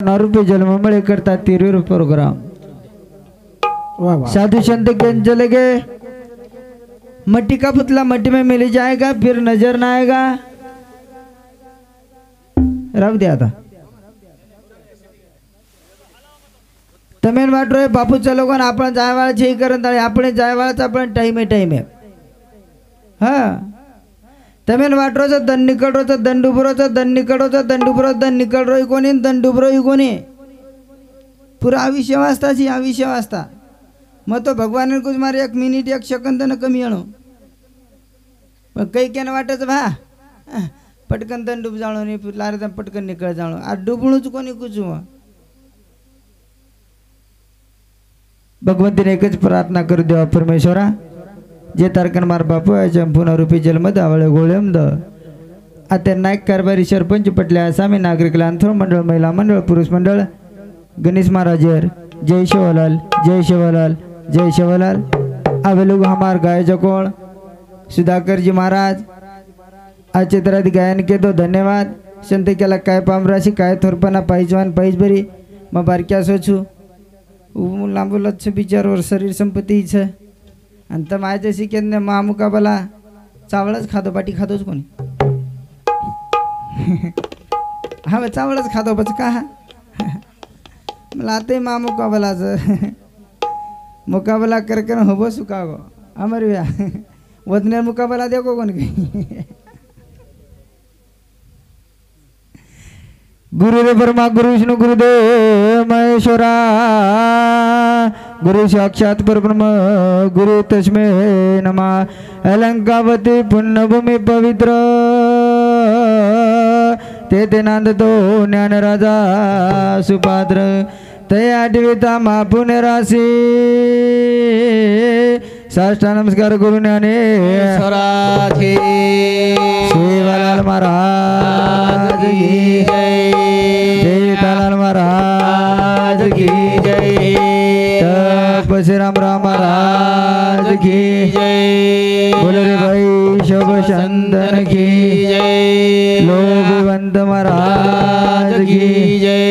रुपये जन्ममळे करता तिरुर प्रोग्राम साधु संत के चले गए मट्टी का पुतला मट्टी में मिल जाएगा फिर नजर ना आएगा राहू दे आता तमेन वाटो बापूच्या लोक आपण जायवाळाची हे करत आपण जायवाळाचा पण टाइम आहे हा तमेन वाटरोचा दंड निकडरोचा दंडुबरोचा दंड निकडरोचा दंडुबरो दंड निकडरो कोणी दंडुबरो कोणी पुरा आयुष्य वाचता मग तो भगवान कुछ मारे 1 मिनिट 1 सेकंद न कमी आणो पण काही केन वाटच भा पटकन दंड डूब जाणो नाही लारे पटकन निकळ जाणो आ डुबणूच कोणी कुछ भगवंतीने एकच प्रार्थना करू देवा परमेश्वरा जे तारकन मार बापू पुन्हा रूपी जन्म दावळे गोळेमद आता नायक कारभारी सरपंच पटले आसामी नागरिक लांथोर मंडळ महिला मंडळ पुरुष मंडळ गणेश महाराजर जय शिवलाल जय शिवलाल जय शिवलाल आवे लोग हमार गाय जकोण सुधाकर जी महाराज आज चित्रात गायन के दो धन्यवाद संत केला काय पामराशी काय थोरपणा पाहिजवान पाहिज बरी मग बारक्या सोचू लांबू लक्ष विचारवर शरीर संपत्ती इच्छा आणि तर माझ्या शिकेन मा मुकाबला चावळच खातो पाटी खातोच कोणी हा चावळच खातो बच का मला आता मा मुकाबलाच मुकाबला करके हो बसू का गो अमर व्या वजने मुकाबला देखो कोण काही गुरुदेव ब्रह्मा गुरु विष्णु गुरुदेव महेश्वरा गुरु साक्षात परब्रह्म गुरु तस्मै नमः अलंकावती पुण्यभूमि पवित्र ते नांदतो ज्ञान राजा सुपात्र ते आठविता महापुण्य राशी साष्टा नमस्कार गुरु ज्ञानेश्वराची शिवलाल महाराज की जय जयलाल महाराज की जय तपस्वी राम महाराज की जय बोल रे भाई शोभ चंदन की जय लोभवंत महाराज की जय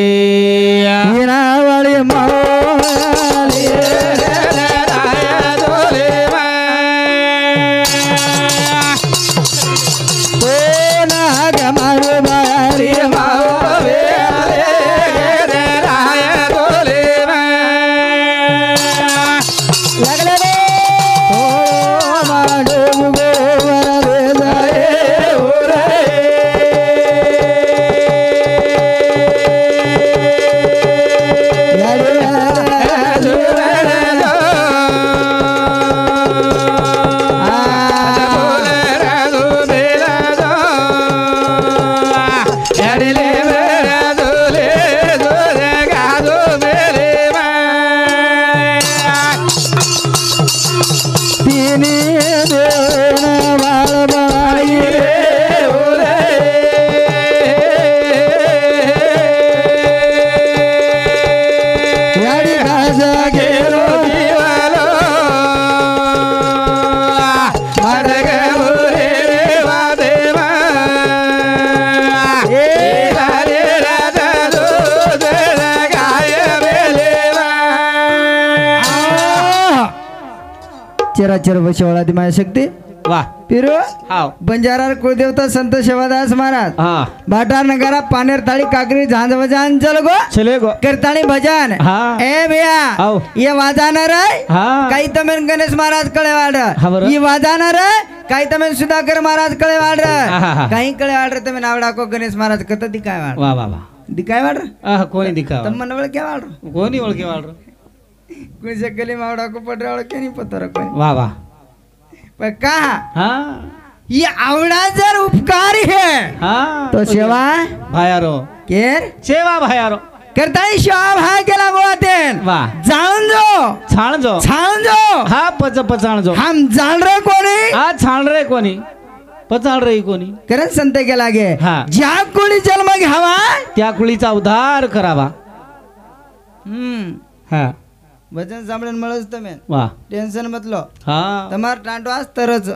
वाली माली चराचर वशवाळा दी माया शक्ती वाह पिरो हाव बंजारा कुलदेवता संत शिवादास महाराज हाँ भाटार नगरा पानेर ताली काकरी झांझ बजान चले गो कीर्तनी भजन हाँ ए भैया ये वाजाना रे हाँ काही तमेन गणेश महाराज कळे वाड ये वाजाना रे काही तमेन सुधाकर महाराज कळे वाड काही कळे वाड तमे नावडा को गणेश महाराज कत दिखाय वाड वाह वाह वाह दिखाय वाड कोणी दिखाय तम मन ओळखे वाड कोणी ओळखे वाड कोई से गली मावड़ा को पड़ रहा क्या नहीं पता रखो वाह वाह पर कहा हाँ ये आवड़ा जर उपकारी है हाँ तो सेवा भायारो केर सेवा भायारो करता ही सेवा भाई के लागो आते वाह जान जो हाँ पचाण जो हम जान रहे कोनी हाँ छान रहे कोनी पचाण रही कोनी करण संत के लागे हाँ ज्या कुळी जन्म घ्यावा त्या कुळीचा उद्धार करावा हाँ वचन सामळन मळस तमे वाह टेन्शन मतलो हाँ तमार टांडो आज तरच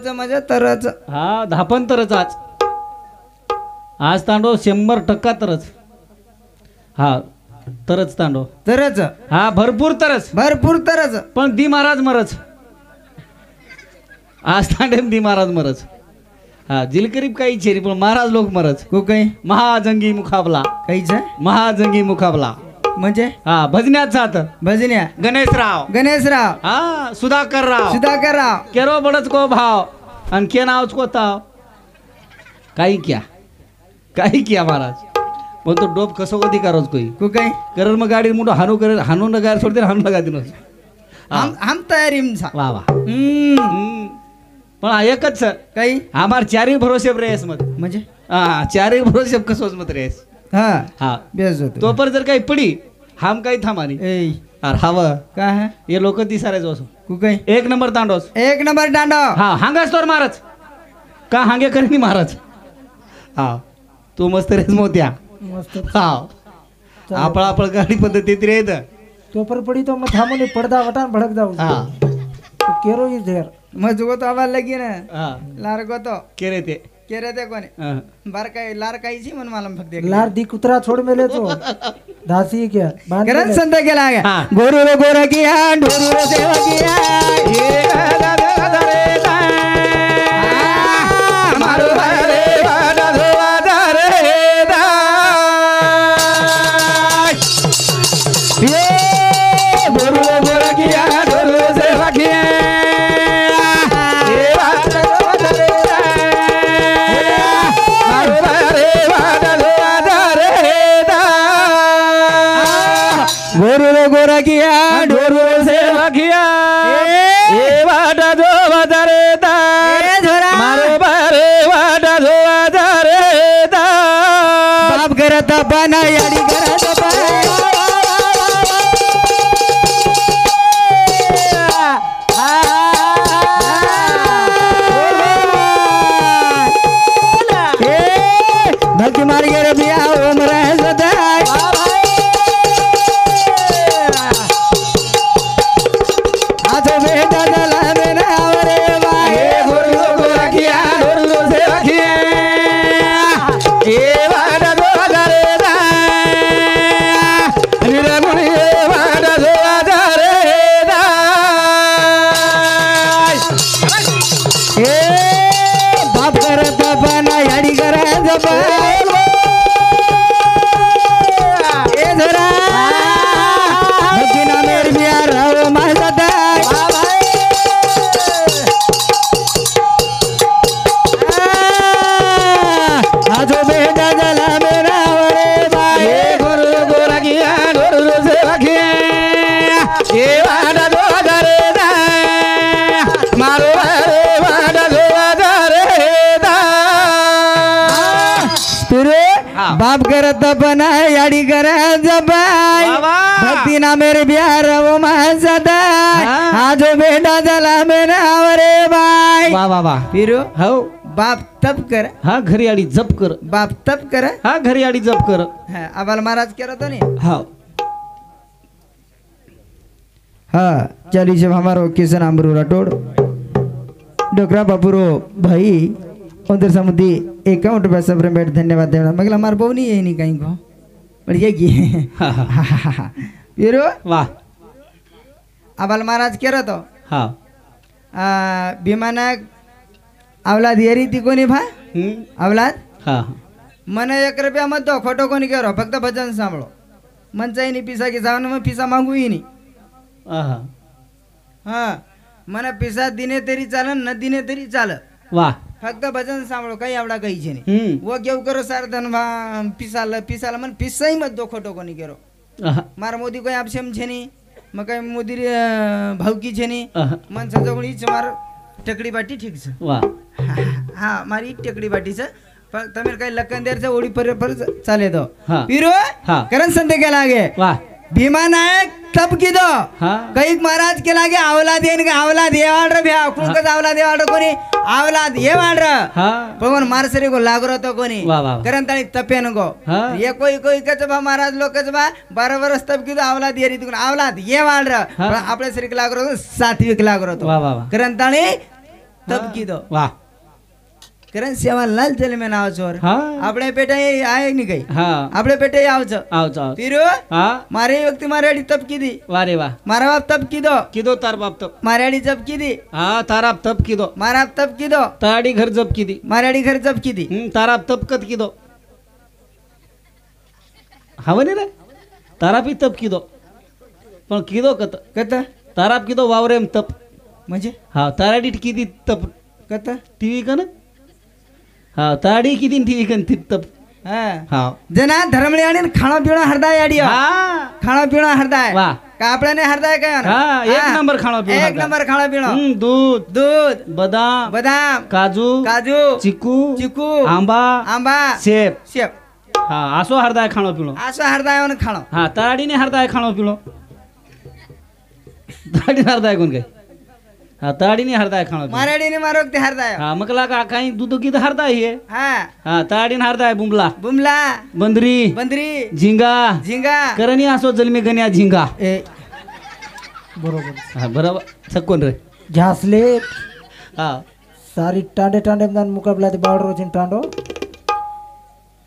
म्हणजे तरच हाँ धापन तरच आज तांडो 100% तरच हा तरच तांडव तरच हा भरपूर तरच पण दी महाराज मरच आज तांडेम दी महाराज मरच हा जिलकरीब काही छेरी पण महाराज लोक मरच को काही महाजंगी मुकाबला काहीच महाजंगी मुकाबला म्हणजे हा भजन्याचा भजन्या गणेशराव हा सुधाकरराव केरो बडच को भाव आणि के नावच को ताव काही क्या महाराज पण तो डोप कसो कधी करोच कोई काही करल मग गाडी मोठं हाणून गाडी सोडते हाणून लगा दिनोस हम तयारी वा वा पण एकच सर काही हमार चारही भरोसे रेस मत म्हणजे हा चारही भरोसे कसोच मत रेस हा बेस होतो तो पर जर काही पडी हम काही थांबानी अरे हवं काय है हे लोक दिसारायचो असो कुकाई एक नंबर तांडोस हा हांगाच तोर महाराज का हांगे करी महाराज हा तू मस्त रेस मोत्या हा आपळ गाडी पद्धती येत तो पर पड़ी तो मैं थामोने पड़दा वटान भड़क जाऊ हा तो केरो ही देर मजगो तो आवाज लगी ना हा लारगो तो केरे ते कोने बार काय लार कायची मन मालूम फक्त लार दी कुतरा छोड़ मेले तो दासी क्या करन संत केला गया गोरू रो गोरा किया ढोरू रो सेवा किया ये गादा गादा रे दा मारो रे वादा वादा रे दा ये गोरू रो गोरा किया ढोरू रो सेवा किया गोरा किया ढोरो सेवा किया ए वाटा दो वादारे दा मारो बारे वाटा दो वादारे दा बाप करत बना याडी करत भक्ति मार गे बिया ओम रह सदाय बाप करत बना याडी करत बाय भक्ती ना मेरे प्यार वो माझा आज बेटा झाला मेरा रे बाय वा वा वा फिरो हो बाप तप कर हा घरी आडी जप कर बाप तप कर हा घरी आडी जप कर आबाल महाराज करतो नी हा हा चली जब हमारो किशन अमरू राठौड़ डोकरा बापुरो भाई उधर समुदी अकाउंट पे सब बैठ धन्यवाद देना मगला मार बहुनी है नहीं कहीं को बढ़िया की फिरो वाह अबाल महाराज कह रहा तो हाँ भीमाना अवलाद येरी ती कोणी भा अवलाद हाँ मन 1 रुपया मत दो खोटो कोणी करो फक्त भजन सांभळो मन चाहिए नहीं पिसा की जावन में पिसा मांगू ही नहीं हाँ मन पिसा दिने तरी चालन न दिने तरी चाल वाह फक्त भजन सांभळो काही आवडा काही छे नहीं वो घेऊ करो सारधन पिसाला मन पिसाई मत दो खोटो कोणी करो मार मोदी कोई आपसेम छे नहीं मग काही मोदी भावकी छे नहीं मन सजवणी मार टकड़ी बाटी ठीक से वाह हाँ मारी टकड़ी बाटी से तमिल काही लखनदेर से ओडी पर चाले दो पीरो करण संत के लागे वाह भीमा नायक तब की दो कई महाराज के लागे औलाद औलाद ये वाड़ रहा भैया कुंकज औलाद ये वाड़ कोनी औलाद ये वाड़ रहा पण मारसरी को लाग रहा तो कोनी करण ताणी तपेन को ये कोई कचबा महाराज लोग कचबा 12 वर्ष तब की दो औलाद ये रीति औलाद ये वाड़ रहा आपले श्री लाग रहा तो सात्विक लाग रहा तो करण ताणी तब की दो वाह कारण सेवालाल चले में नाव छोर હા આપણે પેટે આય નહીં ગઈ હા આપણે પેટે આવજો આવ જાવ પીરો હા મારી વખતે મારી તપ કીધી વારે વાહ મારા બાપ તપ કીધો કીધો તાર બાપ તપ મારી તપ કીધી હા તારા તપ કીધો મારા તપ કીધો તાડી ઘર જપ કીધી મારી ઘર તપ કીધી તારા તપ કત કીધો હવે ને રે તારા બી તપ કીધો પણ કીધો કત કત તારા કીધો વાવરે એમ તપ म्हणजे હા તારાડી કીધી તપ कत ટીવી કને હા તાડી કીધી ટીવી કન તપ हा હા जना धर्मळे आणि खाणं पिणं हरदाय आडियो હા खाणं पिणं हरदाय વાહ कापड्याने हरदाय काय હા એક નંબર ખાણો પીણો एक नंबर खाणं पिणं दूध दूध बदाम बदाम काजू काजू चिकू चिकू आंबा आंबा सेब शेप हा आसो हरदाय खाणो पिणो असं हरदाय आणि खाणं हा ताडीने हरदाय खाणो पिणो ताडी हरदाय कोण काय हा ताडीने हरदाय खाणो पिणो माराडीने मारोग ते हरदाय हा मकला का काही दूध गीत हरदाय हे हा हा ताडीने हरदाय बुमला बुमला बंदरी बंदरी झिंगा झिंगा करणी असो जलमी गण्या झिंगा ए बरोबर हा बरोबर सकोन रे घासले हा सारी टांडे टांडे दान मुकाबला ते बावड रोजिन टांडो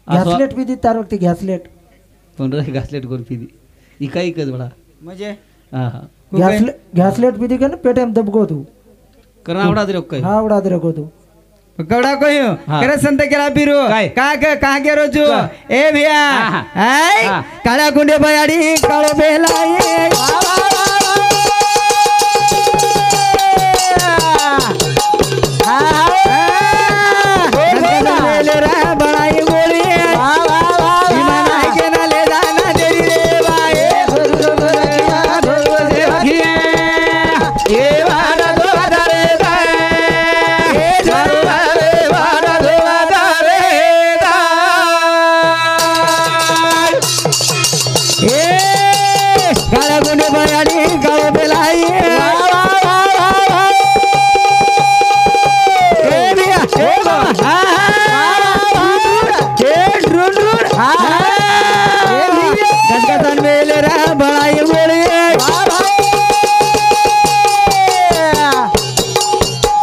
घासलेट भी दी तार वक्ती घासलेट कोण रे घासलेट कोण पिदी इकाई कच बडा म्हणजे हा हा घासलेट भी दी का ना पेटे में दबगो तू करणं आवडा दे काय हाँ उड़ा दे रखो तू कवडा कोयो हा. करे संत केला पिरू काय? का गे रोजू ए भिया हा. हाय हा. काळा गुंडे बयाडी काळो बेलाई बळाई गोळी विमान आहे ना ले जाना देरी रे बाई काळा गुंडे बयाडी काळो बेलाई गजगजन मेले रा बळाई गोळी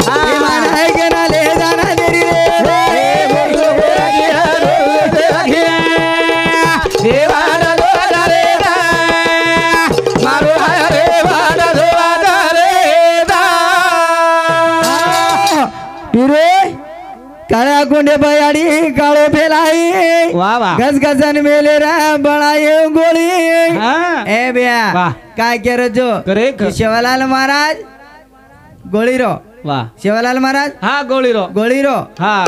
विमान आहे के ना ले जाना देरी रे काळ्या गुंडे बयाडी काळो फेलाई वा वा गजगजन मेले रा बळाई गोळी हा ए बिया वाह. काय जो करे शिवलाल महाराज गोळीरो वा शिवलाल महाराज हा गोळीरो गोळीरो हा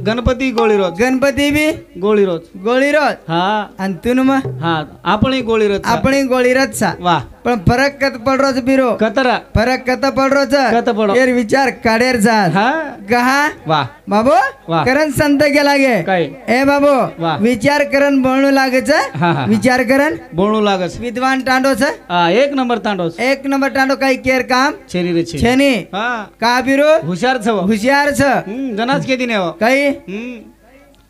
गणपती गोळीरोज गणपती बी गोळीरोज गोळीरोज हा आणि तुन मग हा आपणही गोळीरोज आपण गोळीरोज सा वा पण फरक कत पडरोच बिरो कतरा फरक कत पडरोच कत पडो. यार विचार काढेर जात हा गहा वा बाबू वाह. करण संत गेला गे काय ए बाबू वाह. विचार करण बोलणू लागेच हा, हा. विचार करण बोलू लागस विद्वान टांडोच हा एक नंबर तांडोस एक नंबर टांडो काही केर काम छेरी रे छेरी छेनी हा का बिरो हुशार छव हुशियार छ जनाच के दिन काही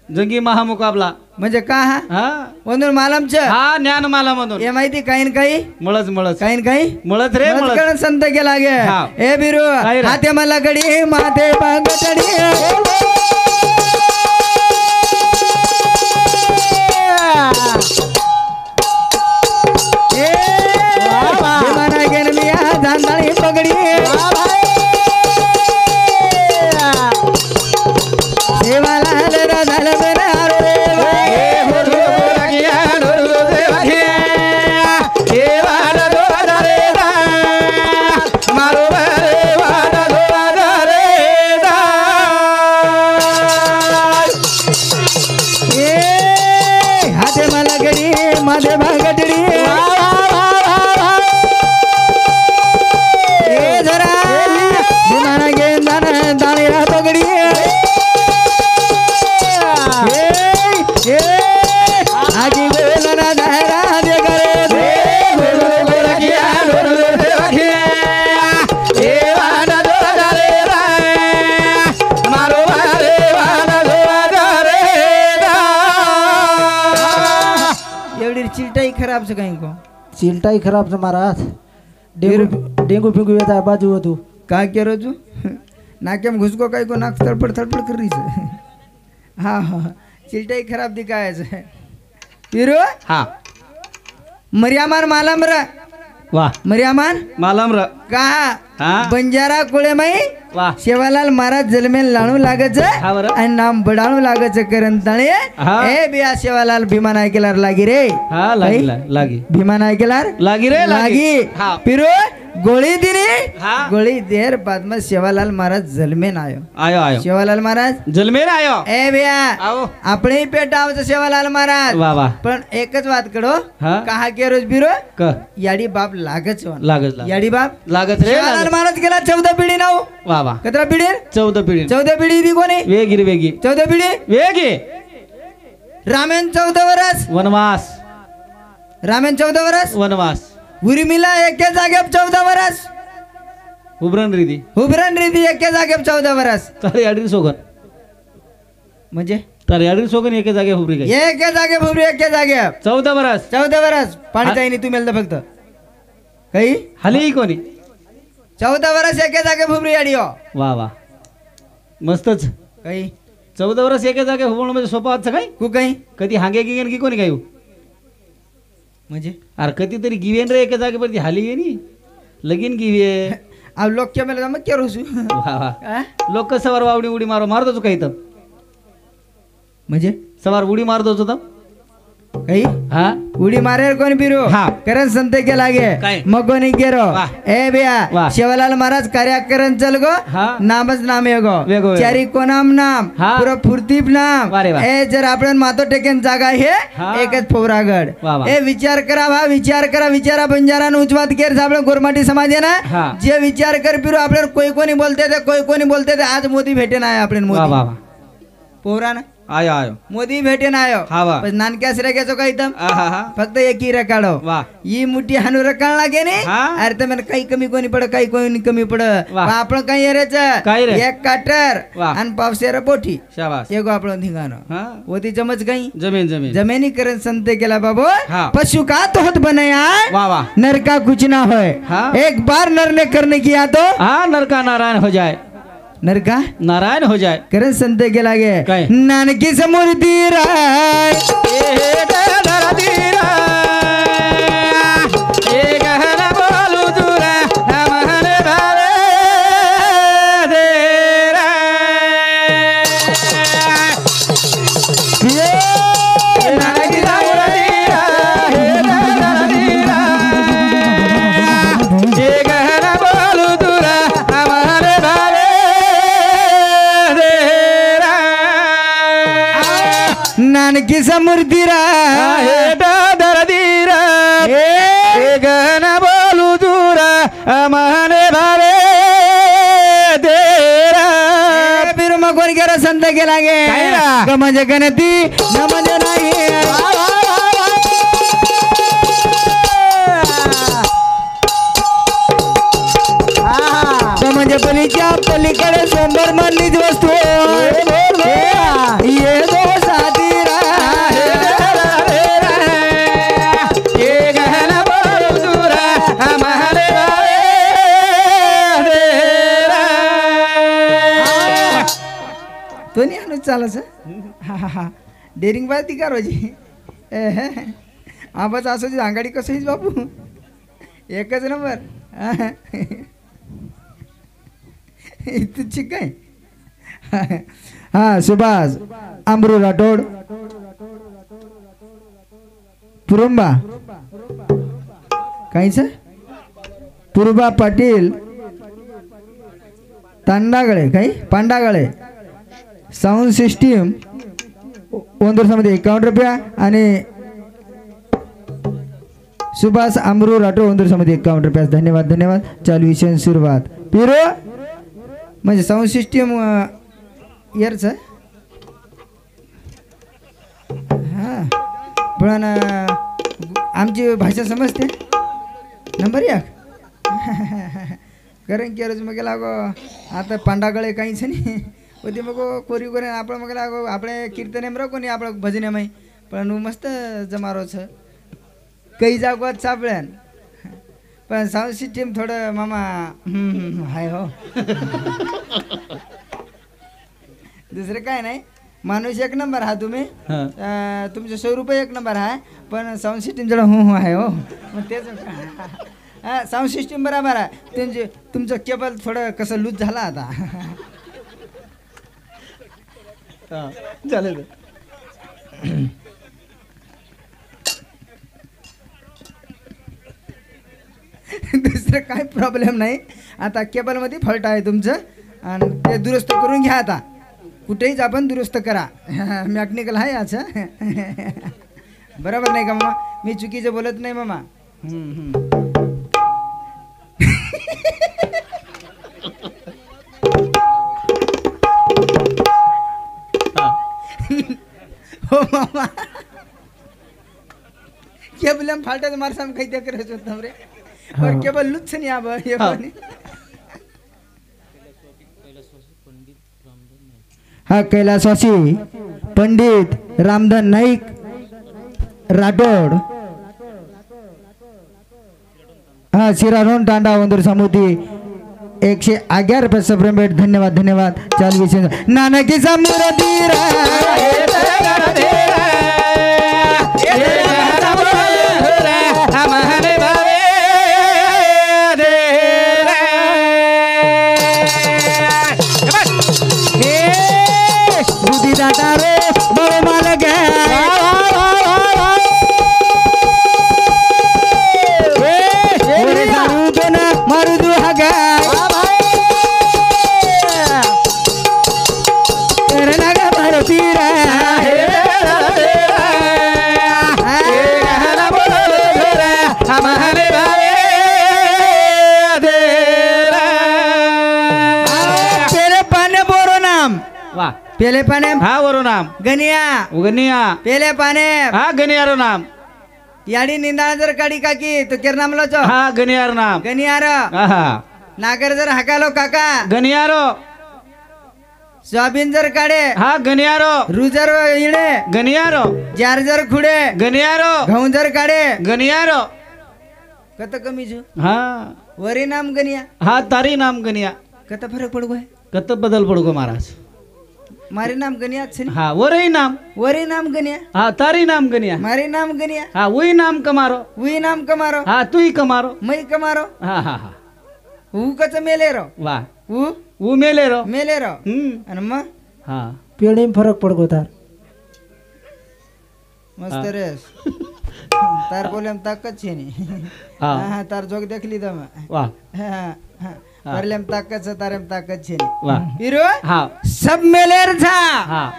जंगी महामुकाबला म्हणजे का हा हा वंदून मालम छ हा ज्ञान मला मधून हे माहिती काही न काही मळच मळच काही न काही मळत रे मळत करण संत गेला गे हा. ए बिरो काय रे? हाते मला गडी माथे बांगटडी विमाना घेन मिया धांदाळी पगडी देवाला लरा झालं बेरा रे हाते मला गडी माझे भागटडी जरा विमाना घेऊन जाणं दाळीला पगडी आगी बोलना धारा दे करे एवढी चिलटाई खराब से काही को चिलटाई खराब से महाराज डेंगू डेंगू फिंगू येता है बाजू हो तू का करो तू नाक्याम घुसको काही को नाक तडपड तडपड करीच हा हा चिलटाई खराब दिखायचं पिरू हा मरियामान मालामरा वाह मरियामान मालम र कहा हा बंजारा कोळे माई वाह शेवालाल महाराज जलमेल लाणू लागच हा बरं. आणि नाम बडाणू लागच करंताळे हा. ए बिया शेवालाल भीमा नायकेलार लागी रे हा लागी लागी भीमा नायकेलार लागी रे लागी हा पिरू गोळी दिली हा गोळी देर बाद में शेवालाल महाराज जलमेन आयो आयो आयो शेवालाल महाराज जलमेर आयो ए बिया आओ આપણે પેટ આવશે સેવાલાલ મહારાજ વાહ વાહ પણ એક જ વાત કરો હા કહા કે રોજ બીરો क યાડી બાપ લાગે છે लागत યાડી બાપ लागत रे સેવાલાલ लागत. મહારાજ गेला 14 पिढी नाव वाह वाह कतरा पिढी 14 पिढी 14 पिढी दी कोणी वेगी रे वेगी 14 पिढी वेगी रामेन 14 वर्ष वनवास रामेन 14 वर्ष वनवास उर्मिला एके जागे 14 वर्ष उबरन रिदी उभरण रिधी एके जागे 14 वर्ष तारे याडी सोगन म्हणजे तारे याडी सोगन एके जागे उबरी गई एके जागे भुबरी एके जागे 14 बरस 14 वर्ष पाणी जाईनी तुम्ही फक्त काही हली कोणी 14 वर्ष एके जागे भुबरी याडी हो वाह वाह मस्तच काही 14 वर्ष एके जागे होणं म्हणजे सोपं आजचं काय कु काही कधी हांगे गिगेन की कोणी काय म्हणजे अरे कधीतरी गिवेन रे एके जागेवरती हाली गे लगीन गिवे अब लोक क्या मेला मग क्या रोसू वाह वाह लोक सवार वावडी उडी मारो मारतो तू काही तर म्हणजे सवार उडी मारतो तू तर काही हा उडी मारेर कोण बिरू हा. करण संत के लागे काय? मग कोणी गेरो वाह. ए बिया वाह. शेवालाल महाराज कार्य करण चल गो हा. नामच नाम येगो वेगो. चारी कोणाम नाम हा. पुरो फुर्तीप नाम वारे वा. ए जर आपण मातो टेकेन जागा हे हा. एकच फोवरागड वा वा. ए विचार करा भा विचार करा विचारा बंजारा उजवात केर आपलं गोरमाटी समाज आहे ना हा. जे विचार कर बिरू आपल्याला कोई कोणी बोलते ते कोई कोणी बोलते ते आज मोदी भेटे नाही आपल्याला वाह मोदी वाह वाह पोरा ना आयो आयो मोदी भेटे ना आयो हा वा. पण नानक्या सिराग्याचो काय इथं हा हा फक्त एक ही रकाडो वाह ही मुठी हानू रकाळ लागे ने हा. अरे तर मला काही कमी कोणी पड काही कोणी कमी पड वाह. आपण काही एरेच काय रे? एक काटर वाह. आणि पावसेर पोठी शाबास एगो आपण धिंगानो हा होती चमच काही जमीन जमीन जमिनी करण संत केला बाबू हा. पशु का तो होत बनाया वाह वाह नर का कुछ ना होए हाँ. एक बार नर ने करने किया तो हाँ नर का नारायण हो जाए नर का नारायण हो जाए करण संत के लागे काय? नानकी समूर्ती राय नानकी समूर्ती राय गहन बोलू दूरा अमहने भावे देरा फिर मग कोण गेला संत गेला गे काय रा? ग म्हणजे गणती न म्हणजे नाही ग म्हणजे पलीच्या पलीकडे सोमवार मधलीच वस्तू ये दो साथी तो नाही आणूच चालच डेरिंग बाय ती का रोजी आबाच असं अंगाडी कसं बापू एकच नंबर तुझी काय हा सुभाष अमरू राठोड पुरुंबा काहीच पुरुबा पाटील तांडागळे काही पांडागळे साऊंड सिस्टीम ओंदरसामध्ये 51 रुपया आणि सुभाष अमरू राठोड ओंदरसामध्ये 51 रुपया धन्यवाद धन्यवाद चालू विषय सुरुवात पिरो म्हणजे साऊंड सिस्टीम इयरच हां पण आमची भाषा समजते नंबर 1 कारण की रोज मग लागो आता पांडागळे काहीच नाही होती मग कोरी कोरी आपण मग लागो આપણે કીર્તન એમ રાખો ને આપણે ભજન એમાં પણ મસ્ત જમારો છે કઈ જાગો સાંભળ્યા પણ સાઉન્ડ સિસ્ટમ થોડો મામા હાય હો दुसरं काय नाही. माणूस एक नंबर हा तुम्ही. तुमचं स्वरूप एक नंबर आहे, पण साऊंड सिस्टीम जरा हो आहे हो. मग तेच साऊंड सिस्टीम बरोबर आहे. तुमचं केबल थोडं कसं लूज झाला आता. चालेल. दुसरं काय प्रॉब्लेम नाही. आता केबलमध्ये फॉल्ट आहे तुमचं, आणि ते दुरुस्त करून घ्या. आता कुठेहीच आपण दुरुस्त करा. मॅकॅनिकल आहे असं. बरोबर नाही का मामा? मी चुकीचं बोलत नाही मामा. हो मामा, केबल फाल्टाचं मारसाम काही त्या करायचं होतं रे. और केबल लुच्छ नाही आबा हे पण. हा कैलासवासी पंडित रामधन नाईक राठोड, हा शिरारोन टांडा वंदूर समुती 111 रुपये सप्रेम भेट. धन्यवाद धन्यवाद. चाल विषय नानकी समृद्धी पेले पाने. हा वरो नाम गनिया गनिया. पेले पाने. हा गनियारो नाम. याडी निंदाळ जर काढी काकी तो केर नामलो चो. हा गनियार नाम. गनियार. हा नागर जर हाकालो काका. गनियारो. सोयाबीन जर काढे. हा गनियारो. रुजर इडे. गनियारो. जार जर खुडे. गनियारो. गहूं जर काढे. गनियारो. कत कमी जू. हा वरी नाम गनिया. हा तारी नाम गनिया. कत फरक पडगो है. कत बदल पडगो महाराज. मारे नाम गनिया छे. हा वरई नाम. वरी नाम गनिया. हा तारी नाम गनिया. मारे नाम गनिया. हा वही नाम कमारो. वही नाम कमारो. हा तुई कमारो. मई कमारो. हा हा हा. ऊ कच मेले रो. वाह. ऊ मेले रो. मेले रो. आणि मग हा पेढीम फरक पडगो तार. मस्त रेस. तार बोले ताकत छे नी. हा तार जोग देखली दम. वाह. हा परलेम ताकत से तारेम ताकत छे नी. वाह. हिरो हा सब मेलेर था.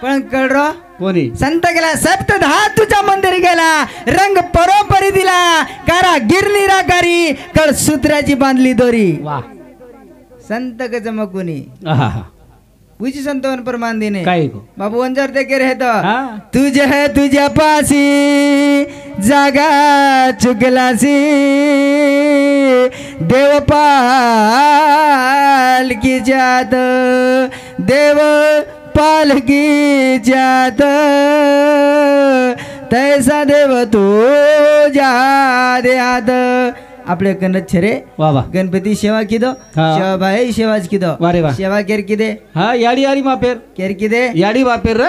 पण कळरो कोणी संत गेला सप्त धातूच्या मंदिरी गेला. रंग परोपरी दिला. कारा गिर निराकारी. कळ सूत्राची बांधली दोरी. वाह. संत ग चमकुनी. हा पूजी संतवन प्रमाण देने. काय को बाबू अंजर देखे रहता. हा तुझे है तुझ्या पासी जागा चुकलासी. देव पाल की जात. देव पाल की जात. तैसा देव तू जा देहात. आपले कन्नड छरे वा वा. गणपती सेवा किदो. सेवा भाई सेवाच किदो. वारे वा. सेवा केर किदे. हा याडी यारी मापेर. केर किदे. याडी बापेर रे.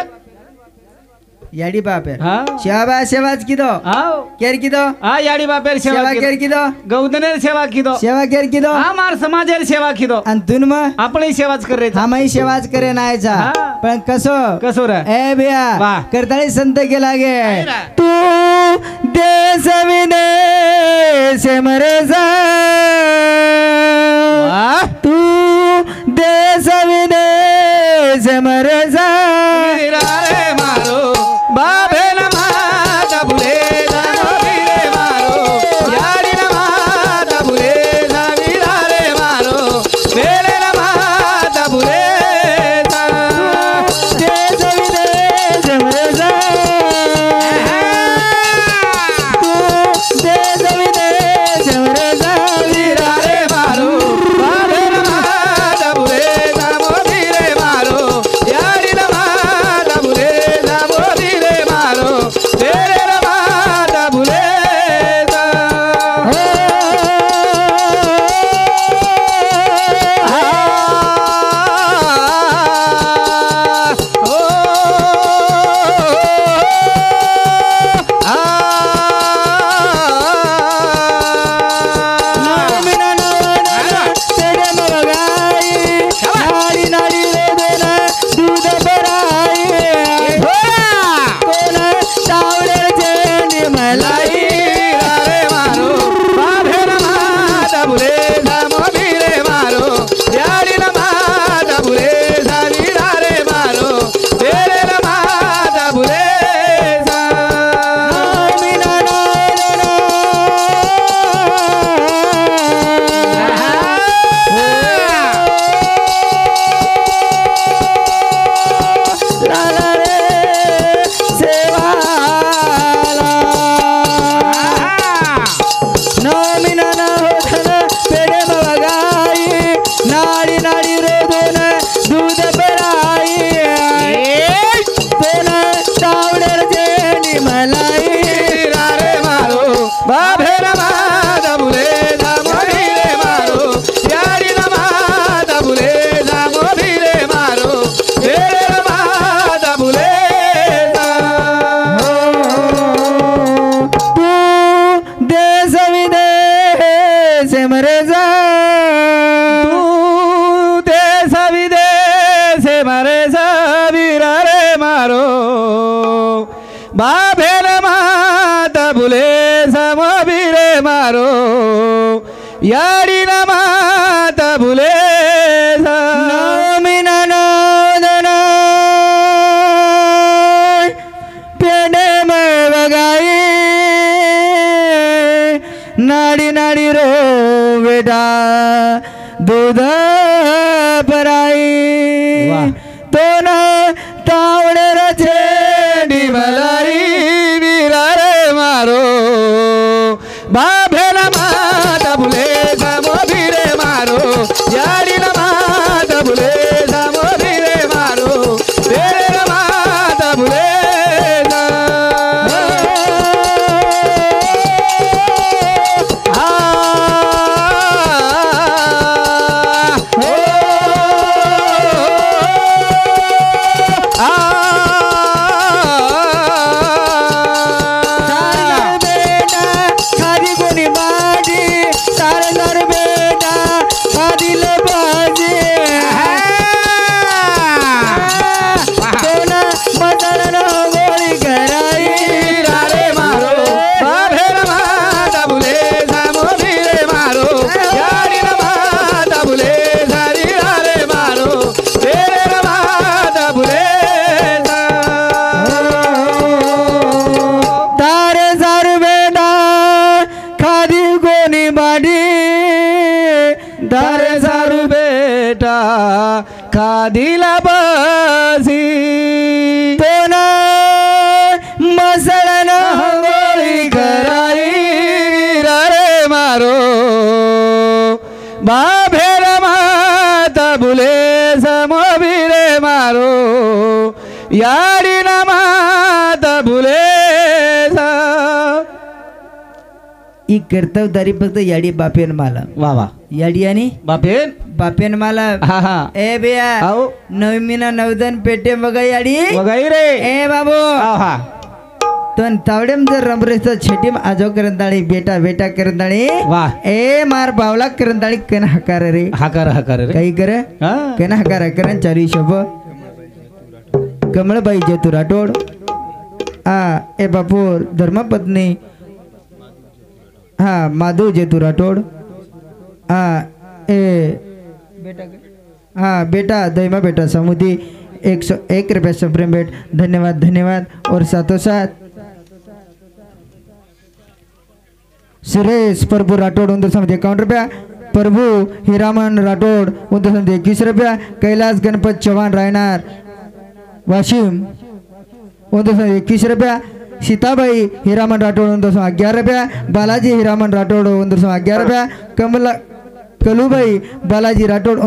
याडी बापेर. हा सेवा भाई सेवाच किदो. आओ केर किदो. हा याडी बापेर सेवा केर किदो. गौदनेर सेवा किदो. सेवा केर किदो. हा मार समाजेर सेवा किदो. आणि तुन मग आपली सेवाच करे. आम्ही सेवाच करे नायचा. पण कसो कसो रे. ए बिया वा. करताळी संत गेला गे. तू देश विदेश मरजा. तू देश विदेश मरजा. रे मारो बाबे न माता बुले रे मारो. याडी न माता बुले रे मारो. बेले न माता बुले. देश विदेश मरजा. तू देश विदेश मरजा. मारो याडी ना माता भुले पेडे में बगाई नाडी नाडी रो बेटा दूध पराई तो ना तावडे रचेडी मलारी वीरा रे मारो बाभेला माता भुले सामो भिरे मारो याडी ना माता भुले सामो भिरे मारो तेरे ना माता भुले खादीला बसी तो ना मसळन होळी कराई रे मारो बाभेर माता भुले समो भिरे मारो याडी ना माता भुले ई कर्तवदारी फक्त याडी बापेन माला वा वा याडी आणि बापेन माला हा हा ए बेया नवमीना नवदन पेटे बघा याडी बघाई रे ए बाबू हा तन तावडेम जर रमरेस छेटीम आजो करंदाळी बेटा बेटा करंदाळी वा ए मार बावला करंदाळी कन हकार रे हकार रे काही करे कन हकार करन चारी शब कमळबाई जेतू राठोड आ ए बापूर धर्मपत्नी हाँ माधव जेतू राठोड हाँ ए बेटा हाँ बेटा दहीमा बेटा समुदी 101 रुपया सुप्रीम बेट धन्यवाद धन्यवाद और साथों साथ सुरेश प्रभु राठोड उनके समझे 51 रुपया प्रभु हीरामन राठोड उनके समझे 21 रुपया कैलाश गणपत चौहान रायनार वाशिम उनके समझे 21 रुपया सीताबाई हीरामन राठोड 11 रुपया बालाजी हीरामन राठोड 11 रुपया कलूबाई बालाजी राठोड